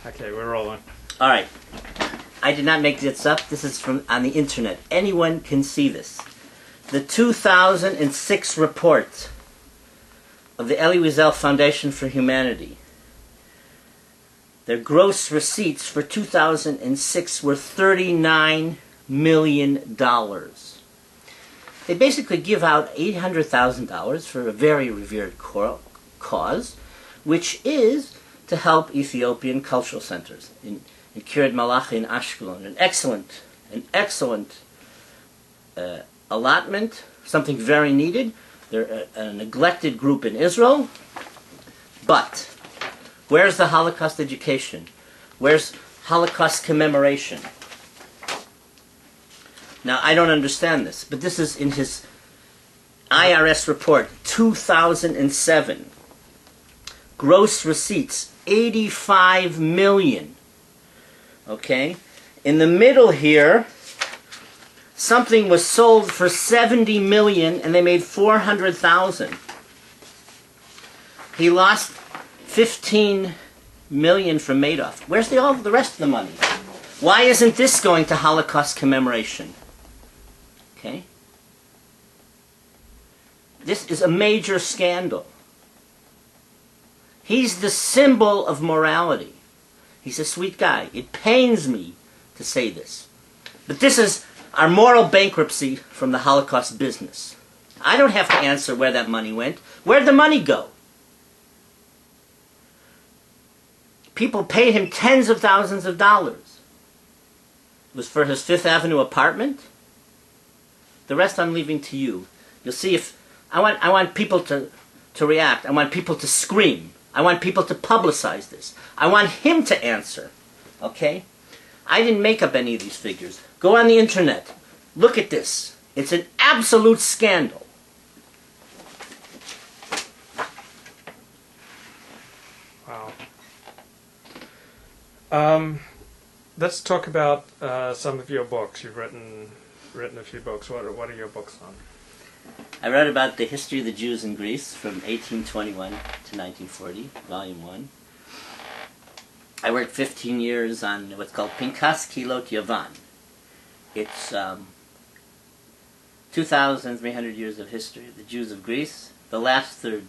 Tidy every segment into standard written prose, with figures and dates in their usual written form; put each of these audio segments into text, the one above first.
Okay, we're rolling. All right. I did not make this up. This is from on the internet. Anyone can see this. The 2006 report of the Elie Wiesel Foundation for Humanity. Their gross receipts for 2006 were $39 million. They basically give out $800,000 for a very revered cause, which is to help Ethiopian cultural centers in Kiryat Malachi in Ashkelon. An excellent allotment, something very needed. They're a neglected group in Israel. But where's the Holocaust education? Where's Holocaust commemoration? Now, I don't understand this, but this is in his IRS report, 2007. Gross receipts, $85 million. Okay? In the middle here, something was sold for $70 million and they made $400,000. He lost $15 million from Madoff. Where's all the rest of the money? Why isn't this going to Holocaust commemoration? Okay? This is a major scandal. He's the symbol of morality. He's a sweet guy. It pains me to say this. But this is our moral bankruptcy from the Holocaust business. I don't have to answer where that money went. Where'd the money go? People paid him tens of thousands of dollars. It was for his Fifth Avenue apartment. The rest I'm leaving to you. You'll see if... I want people to react. I want people to scream. I want people to publicize this. I want him to answer. Okay? I didn't make up any of these figures. Go on the internet. Look at this. It's an absolute scandal. Wow. Let's talk about some of your books. You've written a few books. What are your books on? I wrote about the history of the Jews in Greece from 1821 to 1940, Volume 1. I worked 15 years on what's called Pinkas Kilot Yavan. It's 2,300 years of history of the Jews of Greece. The last third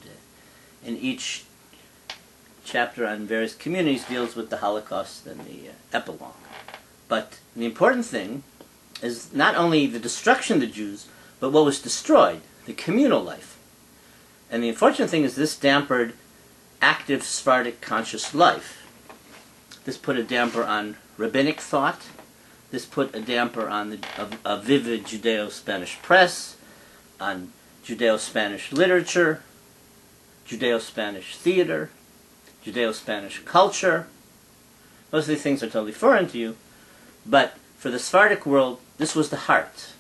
in each chapter on various communities deals with the Holocaust and the epilogue. But the important thing is not only the destruction of the Jews, but what was destroyed, the communal life. And the unfortunate thing is this dampened active Sephardic conscious life. This put a damper on rabbinic thought. This put a damper on a vivid Judeo-Spanish press, on Judeo-Spanish literature, Judeo-Spanish theater, Judeo-Spanish culture. Most of these things are totally foreign to you, but for the Sephardic world, this was the heart.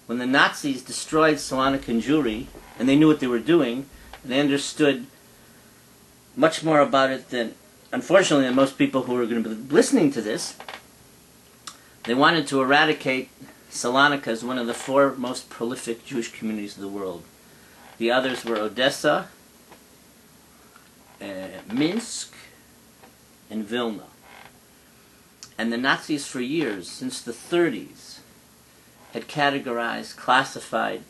When the Nazis destroyed Salonican Jewry, and they knew what they were doing, and they understood much more about it than, unfortunately, than most people who are going to be listening to this, they wanted to eradicate Salonika as one of the four most prolific Jewish communities of the world. The others were Odessa, Minsk, and Vilna. And the Nazis for years, since the 30s, had categorized, classified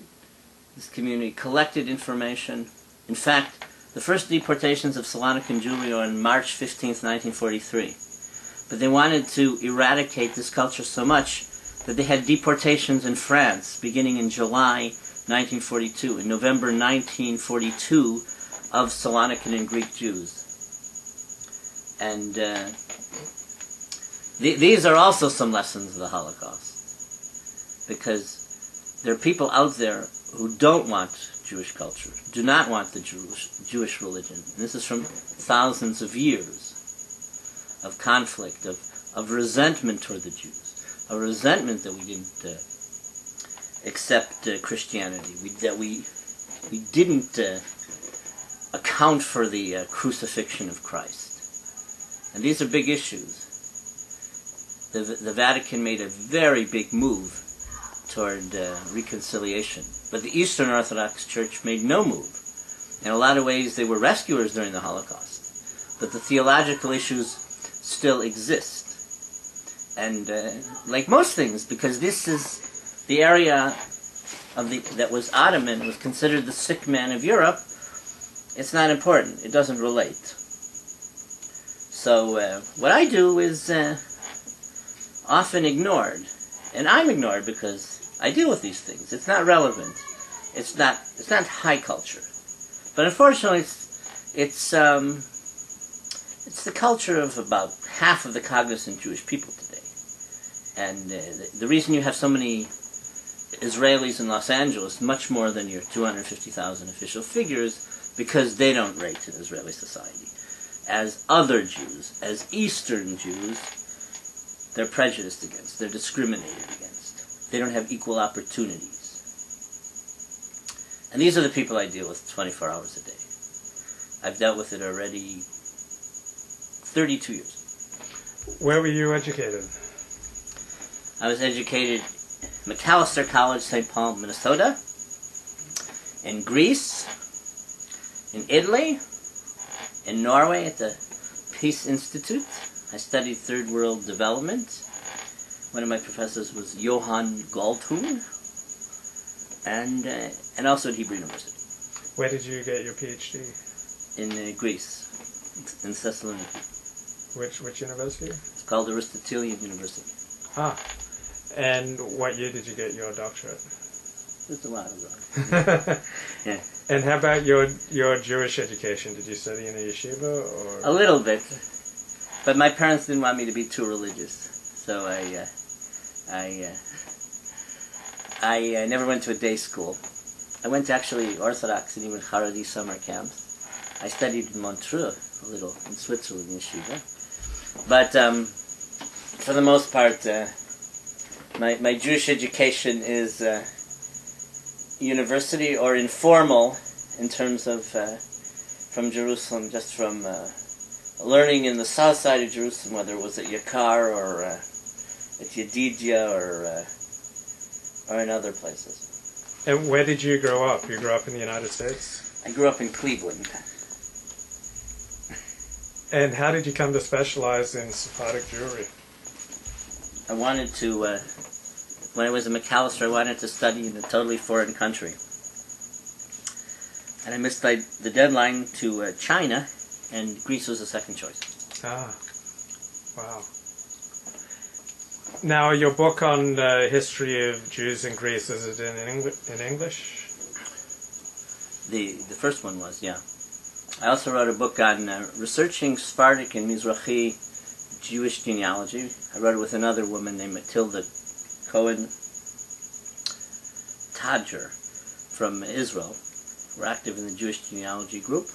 this community, collected information. In fact, the first deportations of Salonican Jewry are on March 15th, 1943. But they wanted to eradicate this culture so much that they had deportations in France beginning in July 1942, in November 1942, of Salonican and Greek Jews. And these are also some lessons of the Holocaust. Because there are people out there who don't want Jewish culture, do not want the Jewish religion. And this is from thousands of years of conflict, of resentment toward the Jews, a resentment that we didn't accept Christianity, that we didn't account for the crucifixion of Christ. And these are big issues. The Vatican made a very big move toward reconciliation. But the Eastern Orthodox Church made no move. In a lot of ways, they were rescuers during the Holocaust. But the theological issues still exist. And like most things, because this is the area that was Ottoman, was considered the sick man of Europe, it's not important. It doesn't relate. So what I do is often ignored. And I'm ignored because I deal with these things. It's not relevant. It's not high culture. But unfortunately, it's the culture of about half of the cognizant Jewish people today. And the reason you have so many Israelis in Los Angeles, much more than your 250,000 official figures, because they don't rate in Israeli society. As other Jews, as Eastern Jews, they're prejudiced against, they're discriminated against. They don't have equal opportunities. And these are the people I deal with 24 hours a day. I've dealt with it already 32 years. Where were you educated? I was educated at Macalester College, St. Paul, Minnesota, in Greece, in Italy, in Norway at the Peace Institute. I studied Third World Development. One of my professors was Johann Galtung, and also at Hebrew University. Where did you get your PhD? In Greece, in Thessaloniki. Which university? It's called Aristotelian University. Ah. And what year did you get your doctorate? It's a while ago. Yeah. And how about your Jewish education? Did you study in a yeshiva or? A little bit, but my parents didn't want me to be too religious, so I never went to a day school. I went to actually Orthodox and even Haredi summer camps. I studied in Montreux a little in Switzerland yeshiva, but for the most part, my Jewish education is university or informal in terms of from Jerusalem, just from learning in the south side of Jerusalem, whether it was at Yakar or at Yedidia or in other places. And where did you grow up? You grew up in the United States? I grew up in Cleveland. And how did you come to specialize in Sephardic Jewry? I wanted to, when I was in Macalester, I wanted to study in a totally foreign country. And I missed the deadline to China, and Greece was the second choice. Ah, wow. Now, your book on the history of Jews in Greece, is it in English? The first one was, yeah. I also wrote a book on researching Sephardic and Mizrahi Jewish genealogy. I wrote it with another woman named Matilda Cohen Tadger from Israel. We're active in the Jewish genealogy group.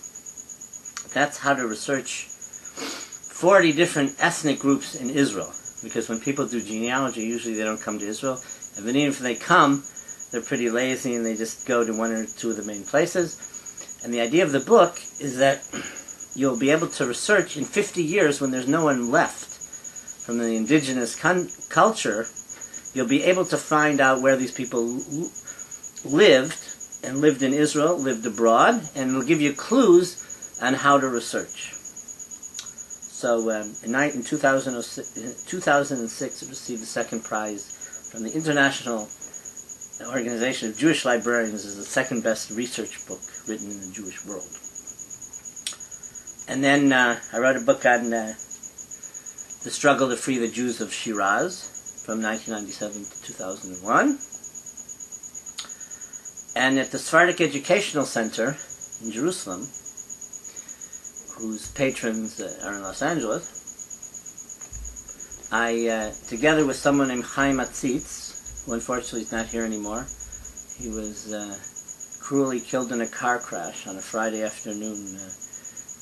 That's how to research 40 different ethnic groups in Israel. Because when people do genealogy, usually they don't come to Israel. And even if they come, they're pretty lazy and they just go to one or two of the main places. And the idea of the book is that you'll be able to research in 50 years when there's no one left from the indigenous culture, you'll be able to find out where these people lived in Israel, lived abroad, and it'll give you clues on how to research. So in 2006, it received the second prize from the International Organization of Jewish Librarians as the second best research book written in the Jewish world. And then I wrote a book on the struggle to free the Jews of Shiraz from 1997 to 2001. And at the Sephardic Educational Center in Jerusalem, whose patrons are in Los Angeles, I, together with someone named Chaim Atzitz, who unfortunately is not here anymore, he was cruelly killed in a car crash on a Friday afternoon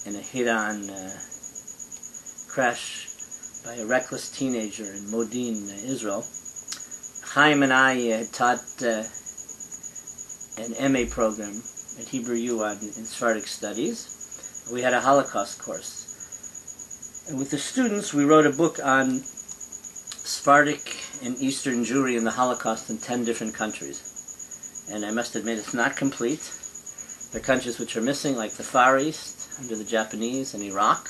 in a hit-on crash by a reckless teenager in Modin, Israel. Chaim and I had taught an MA program at Hebrew U in Sephardic Studies. We had a Holocaust course. And with the students, we wrote a book on Sephardic and Eastern Jewry in the Holocaust in 10 different countries. And I must admit, it's not complete. There are countries which are missing, like the Far East, under the Japanese, and Iraq.